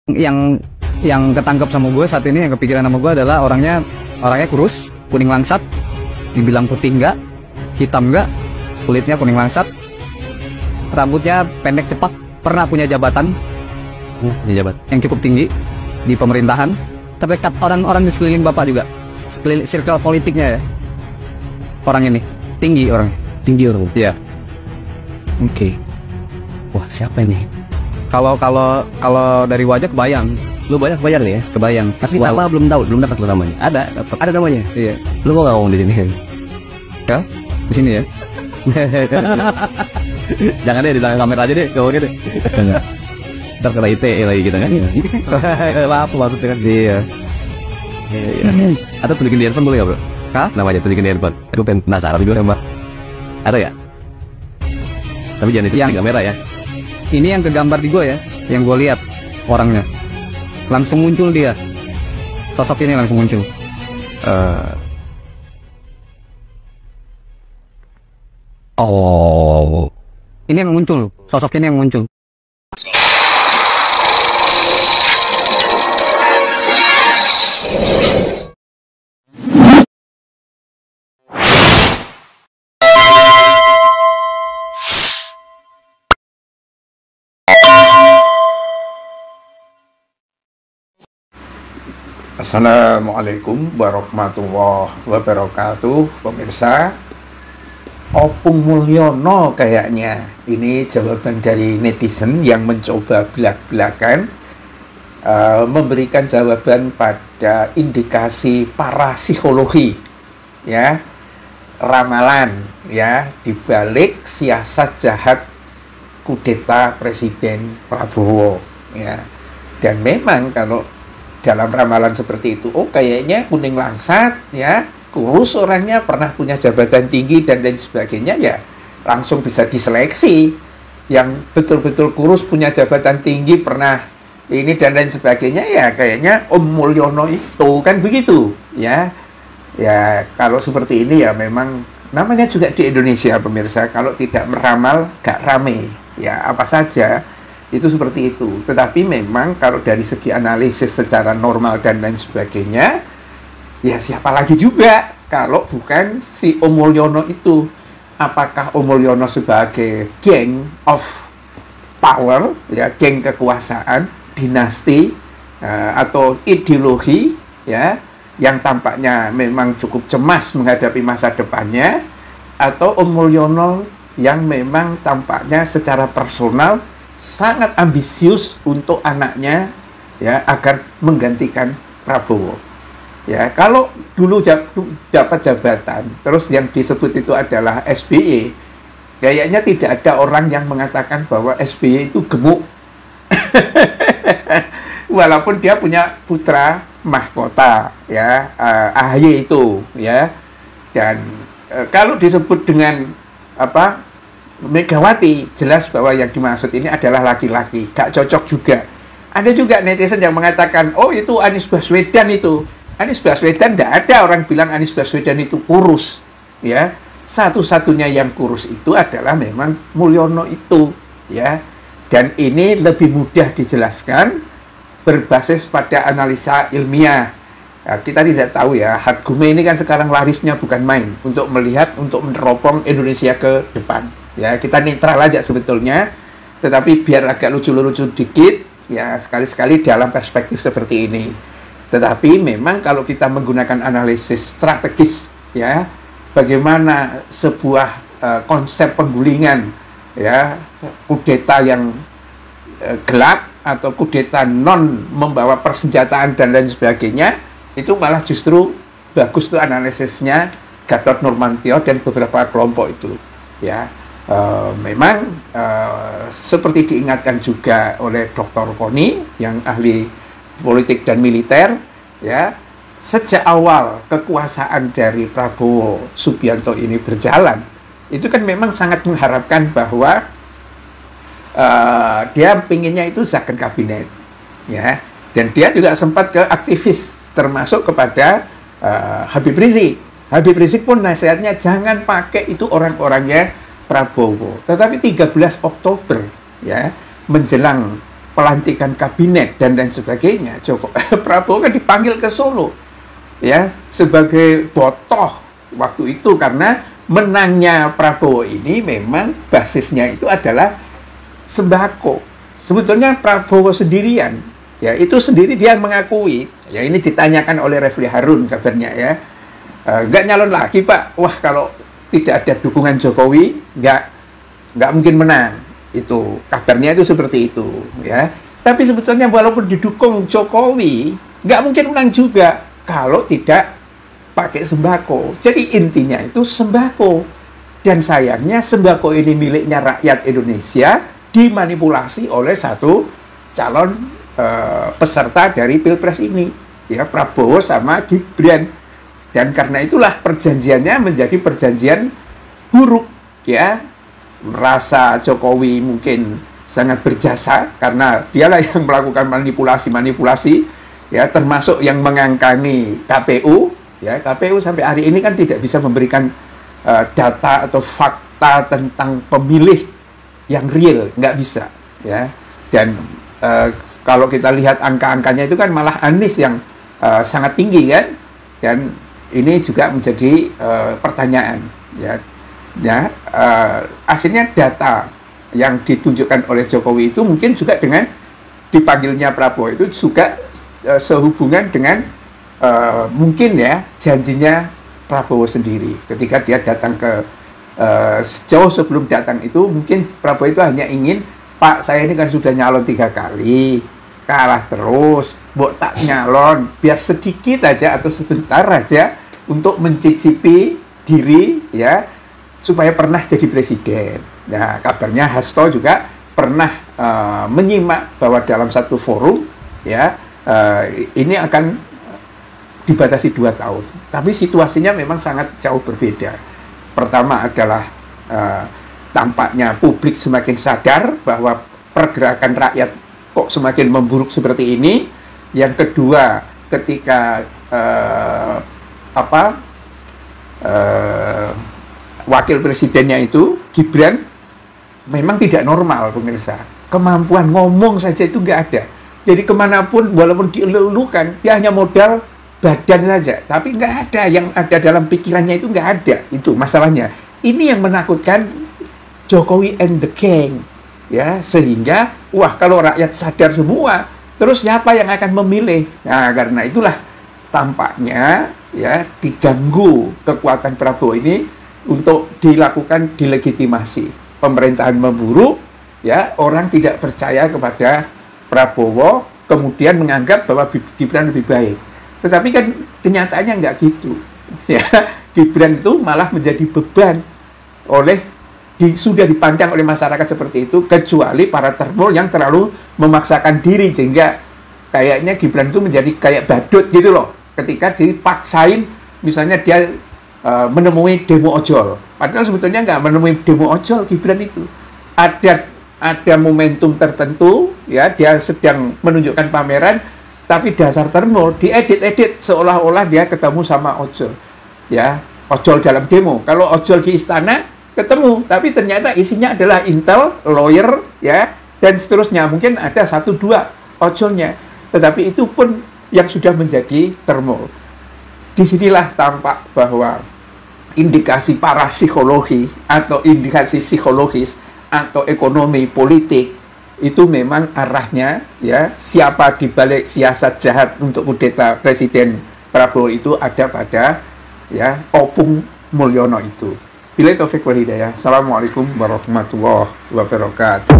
yang ketangkep sama gue saat ini, yang kepikiran sama gue adalah orangnya kurus, kuning langsat, dibilang putih enggak, hitam enggak, kulitnya kuning langsat, rambutnya pendek cepat, pernah punya jabatan yang cukup tinggi di pemerintahan, terdekat orang-orang di sekeliling bapak juga, sekeliling circle politiknya ya. Orang ini tinggi orangnya. Iya. Oke. Wah, siapa ini? Kalau dari wajah kebayang. Lu banyak bayar nih ya? Kebayang. Tapi nama belum tahu, belum dapat lu namanya. Ada, dapat. Ada namanya? Iya. Lu mau nggak ngomong di sini? Ya, di sini ya. Jangan deh, di belakang kamera aja deh, ngomongnya deh. Ntar kena ITE lagi kita kan? Apa maksudnya kan? Iya. Atau tunjukin di handphone boleh nggak bro? Hah? Namanya tunjukin di handphone. Aku pengen penasaran juga sama. Ada ya? Tapi jangan di kamera ya. Ini yang kegambar di gue ya, yang gue lihat orangnya. Langsung muncul dia. Sosok ini langsung muncul. Oh. Ini yang muncul, sosok ini yang muncul. Assalamualaikum warahmatullahi wabarakatuh. Pemirsa, Opung Mulyono kayaknya. Ini jawaban dari netizen yang mencoba belak-belakan memberikan jawaban pada indikasi parapsikologi ya, ramalan ya, dibalik siasat jahat kudeta Presiden Prabowo ya. Dan memang kalau dalam ramalan seperti itu, oh kayaknya kuning langsat ya, kurus orangnya, pernah punya jabatan tinggi dan lain sebagainya, ya langsung bisa diseleksi. Yang betul-betul kurus, punya jabatan tinggi, pernah ini dan lain sebagainya, ya kayaknya Om Mulyono itu, kan begitu ya. Ya kalau seperti ini ya memang namanya juga di Indonesia pemirsa, kalau tidak meramal gak rame ya, apa saja itu seperti itu. Tetapi memang kalau dari segi analisis secara normal dan lain sebagainya, ya siapa lagi juga kalau bukan si Om Mulyono itu. Apakah Om Mulyono sebagai gang of power ya, geng kekuasaan, dinasti atau ideologi ya, yang tampaknya memang cukup cemas menghadapi masa depannya, atau Om Mulyono yang memang tampaknya secara personal sangat ambisius untuk anaknya ya, agar menggantikan Prabowo. Ya, kalau dulu dapat jabatan, terus yang disebut itu adalah SBY, kayaknya tidak ada orang yang mengatakan bahwa SBY itu gemuk. Walaupun dia punya putra mahkota ya, AHY itu ya. Dan kalau disebut dengan apa, Megawati, jelas bahwa yang dimaksud ini adalah laki-laki, gak cocok juga. Ada juga netizen yang mengatakan, oh itu Anies Baswedan itu. Anies Baswedan, tidak ada orang bilang Anies Baswedan itu kurus. Ya, satu-satunya yang kurus itu adalah memang Mulyono itu. Ya, dan ini lebih mudah dijelaskan berbasis pada analisa ilmiah. Nah, kita tidak tahu ya, Hatgume ini kan sekarang larisnya bukan main untuk melihat, untuk meneropong Indonesia ke depan. Ya, kita netral aja sebetulnya, tetapi biar agak lucu-lucu dikit, ya sekali-sekali dalam perspektif seperti ini. Tetapi memang kalau kita menggunakan analisis strategis, ya, bagaimana sebuah konsep penggulingan, ya, kudeta yang gelap atau kudeta non membawa persenjataan dan lain sebagainya, itu malah justru bagus tuh analisisnya Gatot Nurmantio dan beberapa kelompok itu, ya. Memang seperti diingatkan juga oleh Dr. Koni yang ahli politik dan militer ya, sejak awal kekuasaan dari Prabowo Subianto ini berjalan, itu kan memang sangat mengharapkan bahwa dia pinginnya itu second kabinet ya, dan dia juga sempat ke aktivis termasuk kepada Habib Rizik. Habib Rizik pun nasihatnya jangan pakai itu orang-orangnya Prabowo. Tetapi 13 Oktober ya, menjelang pelantikan kabinet dan lain sebagainya, Prabowo kan dipanggil ke Solo ya sebagai botoh waktu itu, karena menangnya Prabowo ini memang basisnya itu adalah sembako. Sebetulnya Prabowo sendirian ya, itu sendiri dia mengakui ya, ini ditanyakan oleh Refli Harun kabarnya ya, nggak nyalon lagi Pak, wah kalau tidak ada dukungan Jokowi nggak mungkin menang. Itu kabarnya itu seperti itu ya. Tapi sebetulnya walaupun didukung Jokowi nggak mungkin menang juga kalau tidak pakai sembako. Jadi intinya itu sembako, dan sayangnya sembako ini miliknya rakyat Indonesia dimanipulasi oleh satu calon peserta dari Pilpres ini ya, Prabowo sama Gibran. Dan karena itulah perjanjiannya menjadi perjanjian buruk ya. Rasa Jokowi mungkin sangat berjasa karena dialah yang melakukan manipulasi ya, termasuk yang mengangkangi KPU ya. KPU sampai hari ini kan tidak bisa memberikan data atau fakta tentang pemilih yang real, nggak bisa ya. Dan kalau kita lihat angka-angkanya itu kan malah Anies yang sangat tinggi kan, dan ini juga menjadi pertanyaan ya. Ya, akhirnya data yang ditunjukkan oleh Jokowi itu mungkin juga dengan dipanggilnya Prabowo itu juga sehubungan dengan mungkin ya janjinya Prabowo sendiri ketika dia datang ke jauh sebelum datang itu, mungkin Prabowo itu hanya ingin, Pak saya ini kan sudah nyalon 3 kali kalah terus, mbok tak nyalon biar sedikit aja atau sebentar aja untuk mencicipi diri ya, supaya pernah jadi presiden. Nah, kabarnya Hasto juga pernah menyimak bahwa dalam satu forum ya, ini akan dibatasi 2 tahun. Tapi situasinya memang sangat jauh berbeda. Pertama adalah tampaknya publik semakin sadar bahwa pergerakan rakyat kok semakin memburuk seperti ini. Yang kedua, ketika wakil presidennya itu Gibran memang tidak normal pemirsa, kemampuan ngomong saja itu nggak ada. Jadi kemanapun walaupun dielulukan dia hanya modal badan saja, tapi nggak ada yang ada dalam pikirannya, itu nggak ada. Itu masalahnya. Ini yang menakutkan Jokowi and the gang ya, sehingga wah kalau rakyat sadar semua, terus siapa yang akan memilih? Nah, karena itulah tampaknya ya diganggu kekuatan Prabowo ini untuk dilakukan delegitimasi. Pemerintahan memburuk ya, orang tidak percaya kepada Prabowo, kemudian menganggap bahwa Gibran lebih baik. Tetapi kan kenyataannya nggak gitu ya. Gibran itu malah menjadi beban sudah dipandang oleh masyarakat seperti itu, kecuali para termul yang terlalu memaksakan diri, sehingga kayaknya Gibran itu menjadi kayak badut gitu loh, ketika dipaksain misalnya dia menemui demo ojol, padahal sebetulnya nggak menemui demo ojol. Gibran itu ada momentum tertentu ya, dia sedang menunjukkan pameran, tapi dasar termul diedit-edit seolah-olah dia ketemu sama ojol ya, ojol dalam demo. Kalau ojol di istana ketemu, tapi ternyata isinya adalah intel, lawyer ya, dan seterusnya. Mungkin ada 1-2 ojolnya, tetapi itu pun yang sudah menjadi termul. Disinilah tampak bahwa indikasi parapsikologi atau indikasi psikologis atau ekonomi politik itu memang arahnya ya, siapa dibalik siasat jahat untuk kudeta Presiden Prabowo itu ada pada ya Opung Mulyono itu. Billahi taufiq wal hidayah. Assalamualaikum warahmatullahi wabarakatuh.